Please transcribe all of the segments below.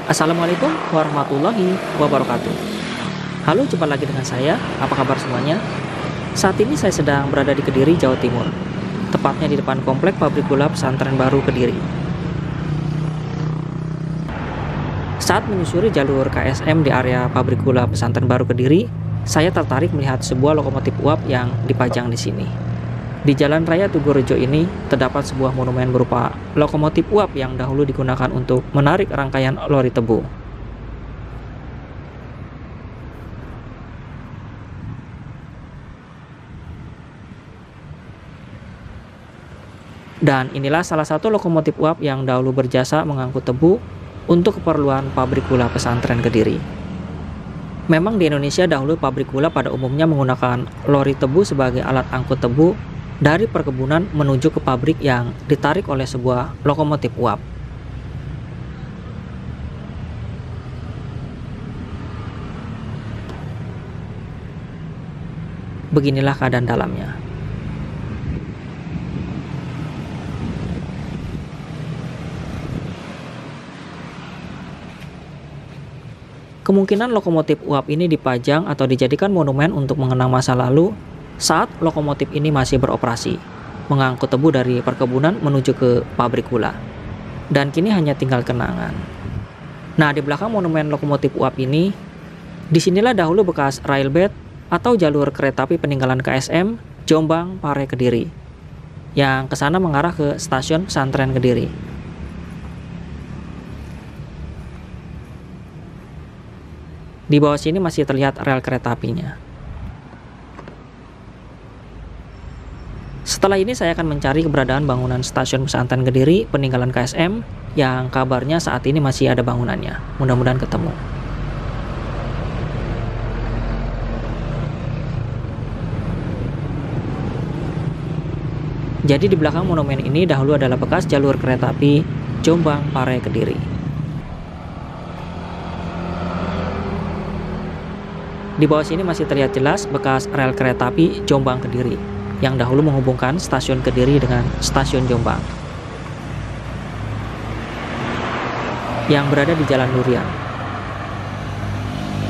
Assalamualaikum warahmatullahi wabarakatuh. Halo, jumpa lagi dengan saya. Apa kabar semuanya? Saat ini saya sedang berada di Kediri, Jawa Timur. Tepatnya di depan komplek pabrik gula Pesantren Baru Kediri. Saat menyusuri jalur KSM di area pabrik gula Pesantren Baru Kediri, saya tertarik melihat sebuah lokomotif uap yang dipajang di sini. Di Jalan Raya Tugurejo ini terdapat sebuah monumen berupa lokomotif uap yang dahulu digunakan untuk menarik rangkaian lori tebu. Dan inilah salah satu lokomotif uap yang dahulu berjasa mengangkut tebu untuk keperluan pabrik gula Pesantren Kediri. Memang di Indonesia dahulu pabrik gula pada umumnya menggunakan lori tebu sebagai alat angkut tebu dari perkebunan menuju ke pabrik yang ditarik oleh sebuah lokomotif uap. Beginilah keadaan dalamnya. Kemungkinan lokomotif uap ini dipajang atau dijadikan monumen untuk mengenang masa lalu saat lokomotif ini masih beroperasi, mengangkut tebu dari perkebunan menuju ke pabrik gula. Dan kini hanya tinggal kenangan. Nah, di belakang monumen lokomotif uap ini, disinilah dahulu bekas railbed atau jalur kereta api peninggalan KSM Jombang Pare Kediri, yang ke sana mengarah ke stasiun Pesantren Kediri. Di bawah sini masih terlihat rel kereta apinya. Setelah ini saya akan mencari keberadaan bangunan stasiun Pesantren Kediri peninggalan KSM yang kabarnya saat ini masih ada bangunannya. Mudah-mudahan ketemu. Jadi di belakang monumen ini dahulu adalah bekas jalur kereta api Jombang Pare Kediri. Di bawah sini masih terlihat jelas bekas rel kereta api Jombang Kediri yang dahulu menghubungkan stasiun Kediri dengan stasiun Jombang yang berada di Jalan Durian.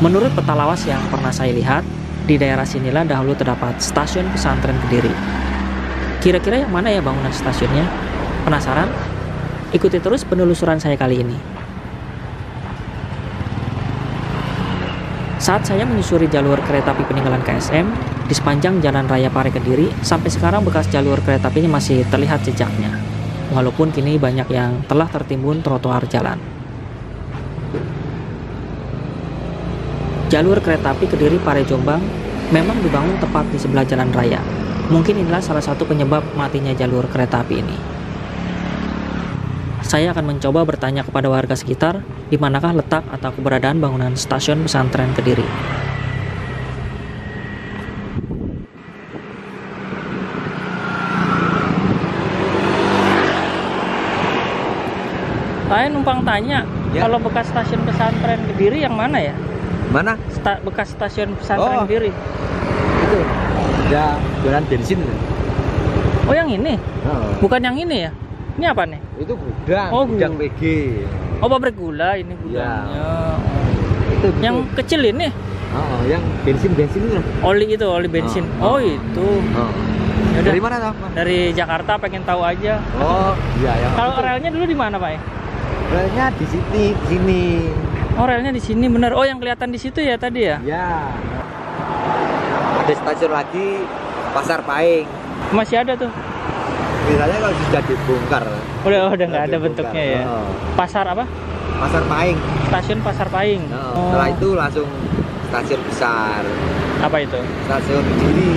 Menurut peta lawas yang pernah saya lihat, di daerah sinilah dahulu terdapat stasiun Pesantren Kediri. Kira-kira yang mana ya bangunan stasiunnya? Penasaran? Ikuti terus penelusuran saya kali ini. Saat saya menyusuri jalur kereta api peninggalan KSM, di sepanjang Jalan Raya Pare Kediri, sampai sekarang bekas jalur kereta apinya masih terlihat jejaknya, walaupun kini banyak yang telah tertimbun trotoar jalan. Jalur kereta api Kediri Pare Jombang memang dibangun tepat di sebelah jalan raya. Mungkin inilah salah satu penyebab matinya jalur kereta api ini. Saya akan mencoba bertanya kepada warga sekitar di manakah letak atau keberadaan bangunan stasiun Pesantren Kediri. Saya numpang tanya, ya. Kalau bekas stasiun Pesantren Kediri yang mana ya? Mana? Bekas stasiun Pesantren Kediri. Itu. Ya, jualan bensin. Oh, yang ini? Oh. Bukan yang ini ya? Ini apa nih? Itu gudang. Oh, gudang PG. Oh, pabrik gula ini gudangnya. Ya. Itu. Yang kecil ini? Oh, yang bensin itu. Oli itu, oli bensin. Oh, itu. Oh. Yaudah. Dari mana toh? Dari Jakarta, pengen tahu aja. Oh, iya ya. Kalau relnya dulu di mana, Pak? Relnya di sini. Oh, relnya di sini bener. Oh, yang kelihatan di situ ya tadi ya? Ya. Ada stasiun lagi Pasar Paing. Masih ada tuh. Misalnya kalau sudah dibongkar. Udah nggak ada bentuknya ya. Oh. Pasar apa? Pasar Paing. Stasiun Pasar Paing. Oh. Setelah itu langsung stasiun besar. Apa itu? Stasiun Kediri.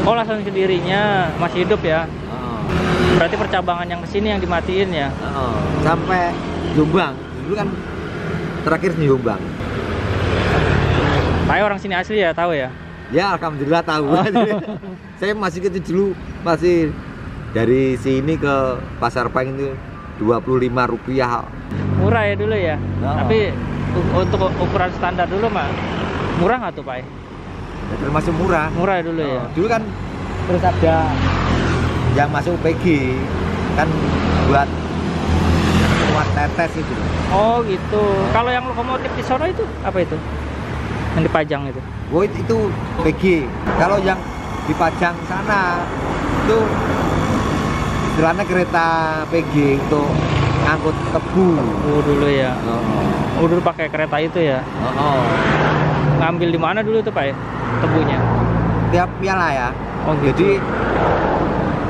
Oh, langsung Kedirinya masih hidup ya? Oh. Berarti percabangan yang kesini yang dimatiin ya? Oh. Sampai Jombang. Dulu kan terakhir di Jombang. Pak orang sini asli ya, tahu ya? Ya, alhamdulillah tahu. Oh. Saya masih kecil dulu, masih dari sini ke Pasar Paing itu Rp25. Murah ya dulu ya? Oh. Tapi untuk ukuran standar dulu mah murah nggak tuh Pak? Ya, termasuk murah. Murah dulu ya? Dulu kan terus ada yang masuk PG kan buat lewat tetes itu. Oh gitu. Kalau yang lokomotif di sono itu apa itu? Yang dipajang itu? Oh itu PG. Kalau yang dipajang sana itu istilahnya kereta PG untuk ngangkut tebu. Oh dulu ya. Oh. Oh dulu pakai kereta itu ya. Oh. Ngambil di mana dulu tuh Pak ya? Tebunya. Tiap piala ya. Oh gitu. Jadi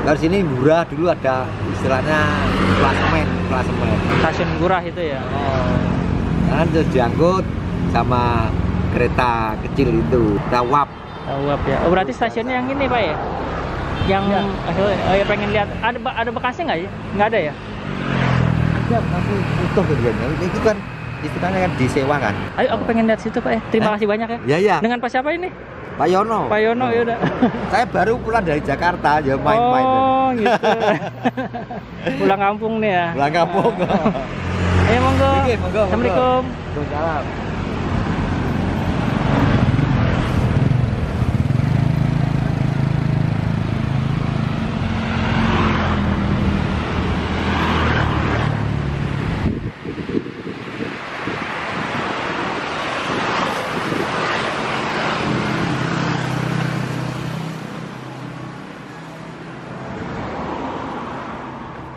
dari sini murah dulu ada istilahnya klasemen. Stasiun Gurah itu ya. Oh. Nah, terus diangkut sama kereta kecil itu, Tawap. Tawap ya. Oh berarti stasiunnya yang ini Pak ya? Yang ya pengen lihat ada bekasnya nggak ya? Nggak ada ya? Ya masih utuh gitu kan. Itu kan istilahnya kan disewa kan. Ayo aku pengen lihat situ Pak ya. Terima kasih banyak ya. Ya. Dengan Pak siapa ini? Pak Yono. Pak Yono ya udah. Saya baru pulang dari Jakarta, ya main-main. Oh gitu. Pulang kampung nih ya. Pulang kampung. Ayo monggo. Monggo. Assalamualaikum. Waalaikumsalam.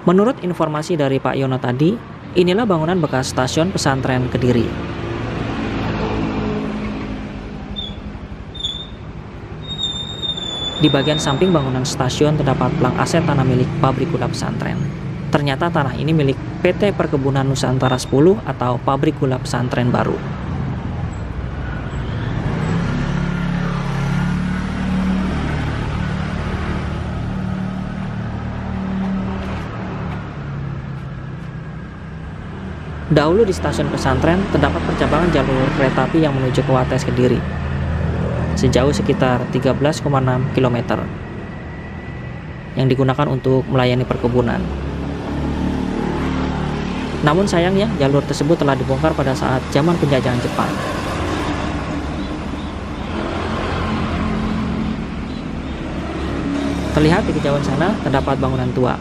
Menurut informasi dari Pak Yono tadi, inilah bangunan bekas stasiun pesantren Kediri. Di bagian samping bangunan stasiun terdapat plang aset tanah milik pabrik gula pesantren. Ternyata tanah ini milik PT Perkebunan Nusantara 10 atau pabrik gula pesantren baru. Dahulu di stasiun pesantren terdapat percabangan jalur kereta api yang menuju ke Wates Kediri sejauh sekitar 13,6 km yang digunakan untuk melayani perkebunan. Namun sayangnya jalur tersebut telah dibongkar pada saat zaman penjajahan Jepang. Terlihat di kejauhan sana terdapat bangunan tua.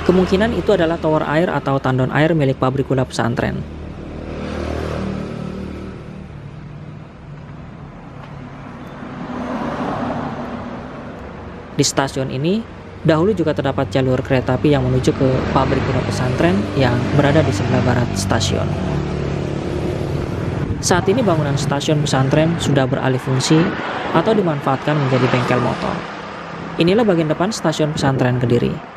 Kemungkinan itu adalah tower air atau tandon air milik pabrik gula pesantren. Di stasiun ini, dahulu juga terdapat jalur kereta api yang menuju ke pabrik gula pesantren yang berada di sebelah barat stasiun. Saat ini bangunan stasiun pesantren sudah beralih fungsi atau dimanfaatkan menjadi bengkel motor. Inilah bagian depan stasiun pesantren Kediri.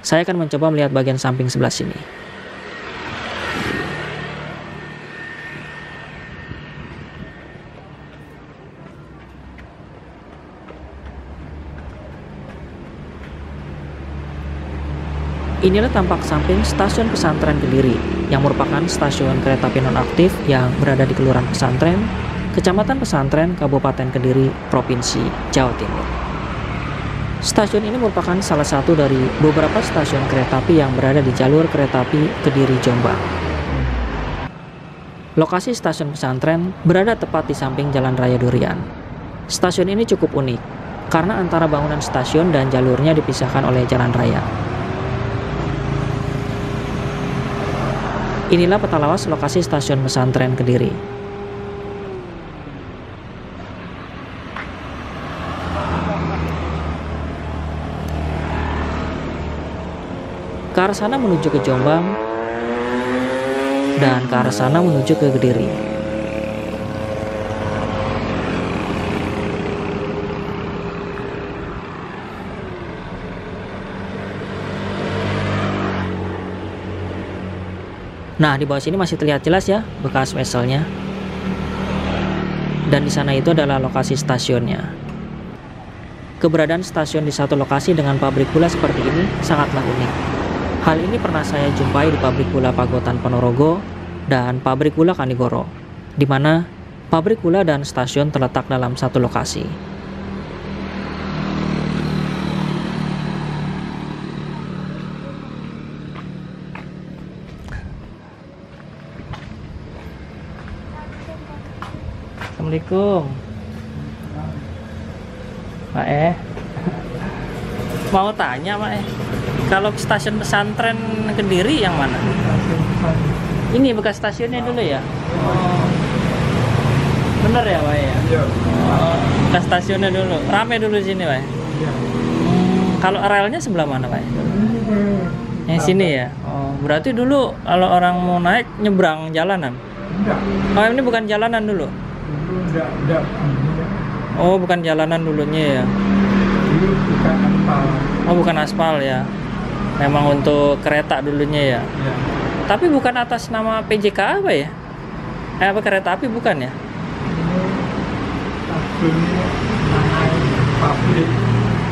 Saya akan mencoba melihat bagian samping sebelah sini. Inilah tampak samping stasiun pesantren Kediri yang merupakan stasiun kereta api nonaktif yang berada di Kelurahan Pesantren, Kecamatan Pesantren, Kabupaten Kediri, Provinsi Jawa Timur. Stasiun ini merupakan salah satu dari beberapa stasiun kereta api yang berada di jalur kereta api Kediri Jombang. Lokasi stasiun pesantren berada tepat di samping Jalan Raya Durian. Stasiun ini cukup unik karena antara bangunan stasiun dan jalurnya dipisahkan oleh jalan raya. Inilah peta lawas lokasi stasiun pesantren Kediri. Ke arah sana menuju ke Jombang dan ke arah sana menuju ke Kediri. Nah, di bawah sini masih terlihat jelas ya bekas weselnya. Dan di sana itu adalah lokasi stasiunnya. Keberadaan stasiun di satu lokasi dengan pabrik gula seperti ini sangatlah unik. Hal ini pernah saya jumpai di pabrik gula Pagotan Ponorogo dan pabrik gula Kanigoro, di mana pabrik gula dan stasiun terletak dalam satu lokasi. Assalamualaikum. Pak mau tanya Pak kalau stasiun pesantren Kediri yang mana? Ini bekas stasiunnya dulu ya? Bener ya Pak ya? Bekas stasiunnya dulu, rame dulu sini Pak. Kalau relnya sebelah mana Pak? Yang sini ya? Berarti dulu kalau orang mau naik nyebrang jalanan? Oh ini bukan jalanan dulu? Oh bukan jalanan dulunya ya? Oh bukan aspal ya? Memang untuk kereta dulunya ya? Tapi bukan atas nama PJK apa ya? Apa kereta api bukan ya?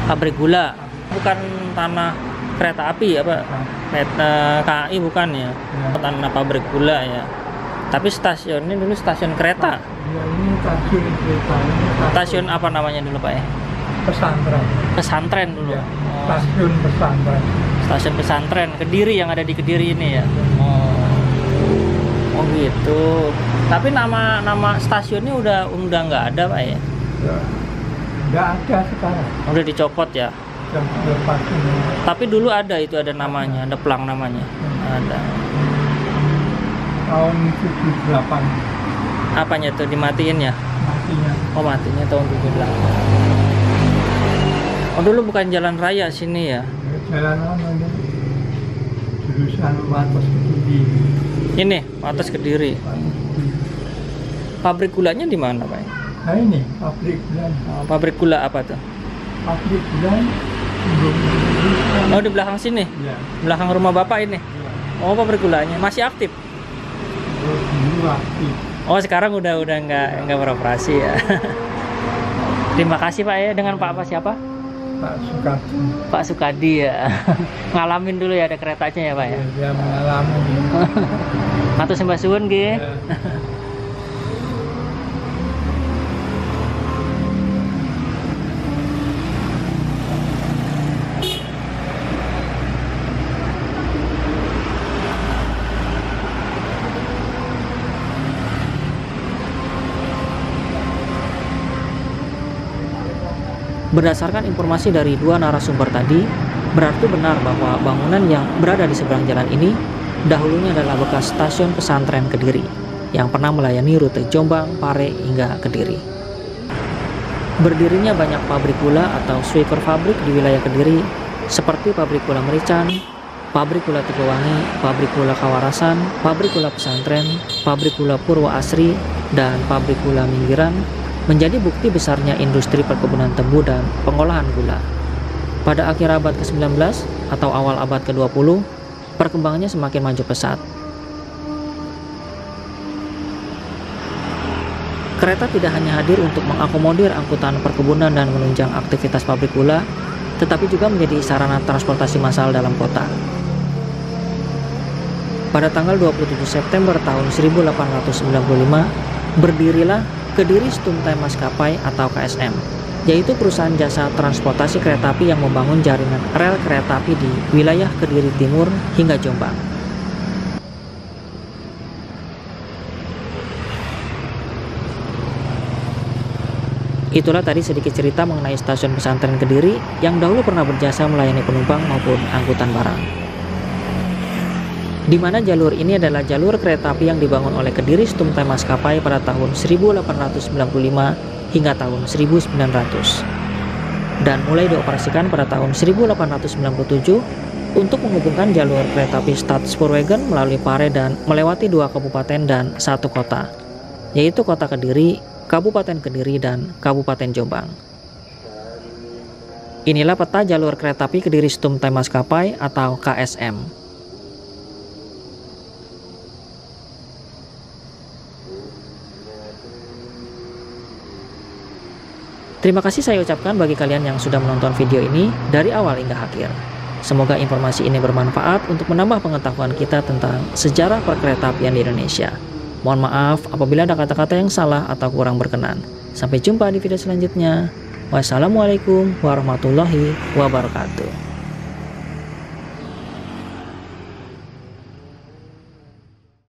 Pabrik gula, bukan tanah kereta api apa? Kereta KAI bukan ya? Tanah pabrik gula ya. Tapi stasiun ini dulu stasiun kereta. Ini stasiun kereta. Stasiun apa namanya dulu Pak ya? Pesantren. Pesantren dulu. Ya, stasiun pesantren. Stasiun pesantren Kediri yang ada di Kediri ini ya. Oh gitu. Tapi nama stasiunnya udah nggak ada Pak ya? Nggak ada sekarang. Udah dicopot ya. Yang sudah pasti. Tapi dulu ada itu, ada namanya, ada pelang namanya. Ada. Tahun 78 Apanya tuh dimatiin ya? matinya. Oh matinya tahun 78. Oh dulu bukan jalan raya sini ya? Jalan mana jurusan Wates Kediri. Ini atas Kediri. Pabrik gulanya di mana Pak? Nah ini pabrik gula. Oh, pabrik gula apa tuh? Pabrik gula. Oh di belakang sini? Ya. Belakang rumah Bapak ini? Oh pabrik gulanya masih aktif? Dulu aktif. Oh sekarang udah nggak beroperasi ya. Terima kasih Pak ya. Dengan Pak apa siapa? Pak Sukadi. Pak Sukadi ya. Ngalamin dulu ya ada keretanya ya Pak ya. Dia mengalami. Matur sembah suwun nggih. Ya. Berdasarkan informasi dari dua narasumber tadi, berarti benar bahwa bangunan yang berada di seberang jalan ini dahulunya adalah bekas stasiun pesantren Kediri yang pernah melayani rute Jombang, Pare, hingga Kediri. Berdirinya banyak pabrik gula atau sweeper fabrik di wilayah Kediri seperti pabrik gula Merican, pabrik gula Tegowangi, pabrik gula Kawarasan, pabrik gula Pesantren, pabrik gula Purwa Asri, dan pabrik gula Minggiran menjadi bukti besarnya industri perkebunan tebu dan pengolahan gula. Pada akhir abad ke-19 atau awal abad ke-20, perkembangannya semakin maju pesat. Kereta tidak hanya hadir untuk mengakomodir angkutan perkebunan dan menunjang aktivitas pabrik gula, tetapi juga menjadi sarana transportasi massal dalam kota. Pada tanggal 27 September tahun 1895, berdirilah Kediri Stumtime Maskapai atau KSM, yaitu perusahaan jasa transportasi kereta api yang membangun jaringan rel kereta api di wilayah Kediri Timur hingga Jombang. Itulah tadi sedikit cerita mengenai stasiun pesantren Kediri yang dahulu pernah berjasa melayani penumpang maupun angkutan barang. Di mana jalur ini adalah jalur kereta api yang dibangun oleh Kediri Stumtime Maskapai pada tahun 1895 hingga tahun 1900 dan mulai dioperasikan pada tahun 1897 untuk menghubungkan jalur kereta api Stad Spoorwegen melalui Pare dan melewati 2 kabupaten dan 1 kota, yaitu Kota Kediri, Kabupaten Kediri, dan Kabupaten Jombang. Inilah peta jalur kereta api Kediri Stumtime Maskapai atau KSM. Terima kasih saya ucapkan bagi kalian yang sudah menonton video ini dari awal hingga akhir. Semoga informasi ini bermanfaat untuk menambah pengetahuan kita tentang sejarah perkeretaapian di Indonesia. Mohon maaf apabila ada kata-kata yang salah atau kurang berkenan. Sampai jumpa di video selanjutnya. Wassalamualaikum warahmatullahi wabarakatuh.